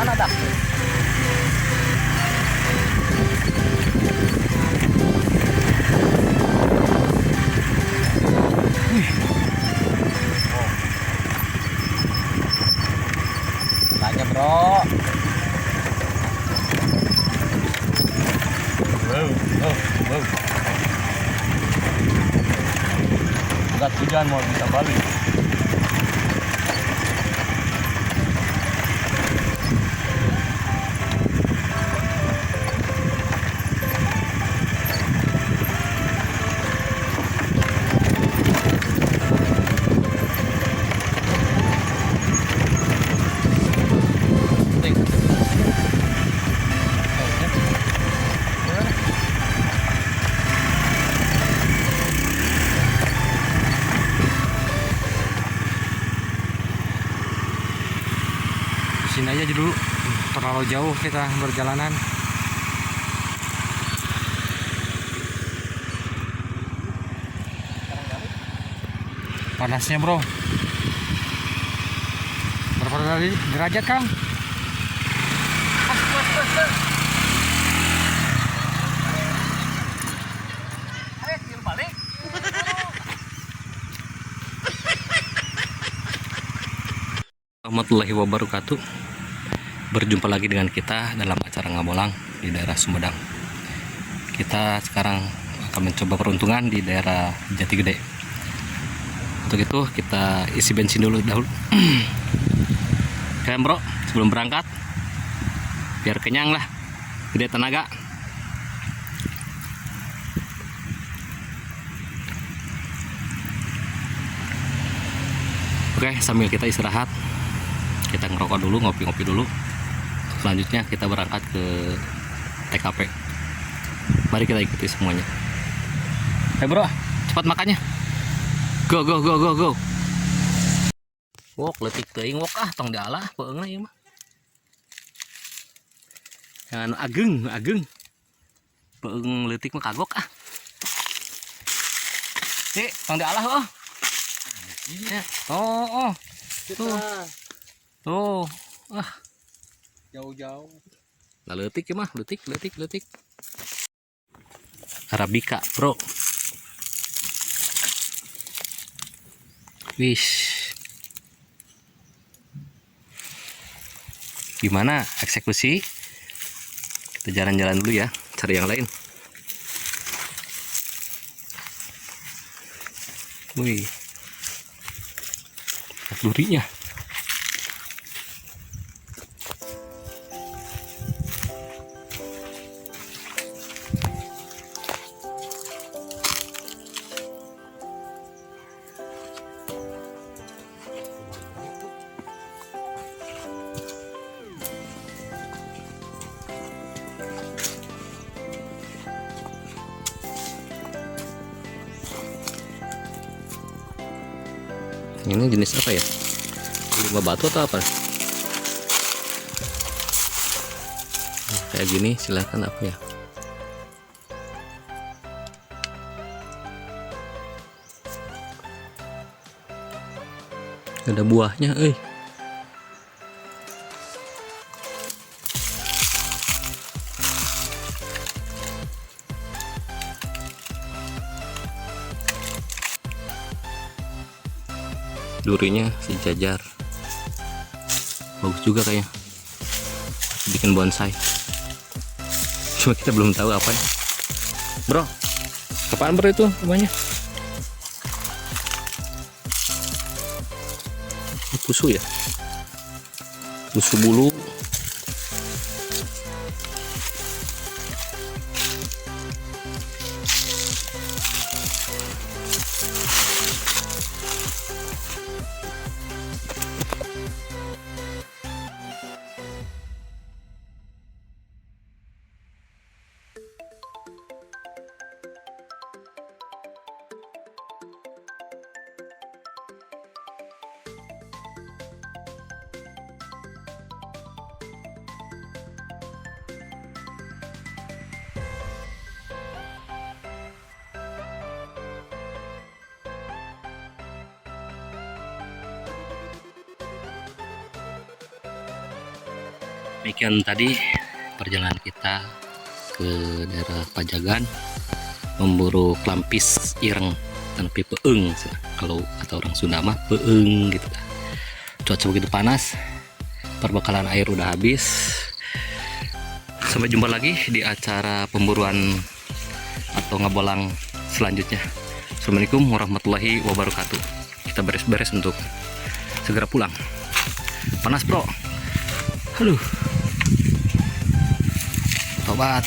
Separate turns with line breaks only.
mana dak? Aja bro. Wow. Enggak hujan mau bisa balik.
Sini aja dulu, terlalu jauh kita berjalanan. Panasnya bro, berapa derajat Kang?
Warahmatullahi wabarakatuh. Berjumpa lagi dengan kita dalam acara Ngabolang di daerah Sumedang. Kita sekarang akan mencoba peruntungan di daerah Jati Gede. Untuk itu kita isi bensin dulu. Oke bro, sebelum berangkat biar kenyang lah, gede tenaga. Oke, sambil kita istirahat, kita ngerokok dulu, ngopi-ngopi dulu. Selanjutnya kita berangkat ke TKP. Mari kita ikuti semuanya. Hey bro, cepat makannya. Go. Wok letik teuing wok tong dialah peungna ieu mah. Jangan ageng. Peung leutik mah kagok Nih, tong dialah oh. Ya. Oh. Tuh.
Jauh-jauh.
Lah leutik mah, leutik. Arabica, bro. Wish. Gimana eksekusi? Kita jalan-jalan dulu ya, cari yang lain. Wih. Durinya. Ini jenis apa ya? Lima batu atau apa? Kayak gini silahkan apa ya? Ada buahnya, Durinya sejajar, bagus juga kayaknya, bikin bonsai. Cuma kita belum tahu apa ya. Bro, apaan bro itu namanya? Pusu ya, pusu bulu. Demikian tadi perjalanan kita ke daerah Pajagan memburu klampis ireng dan peung, kalau kata orang Sunda mah peung gitu. Cuaca begitu panas, perbekalan air udah habis. Sampai jumpa lagi di acara pemburuan atau ngabolang selanjutnya. Assalamualaikum warahmatullahi wabarakatuh. Kita beres-beres untuk segera pulang. Panas bro, aduh. Tobat.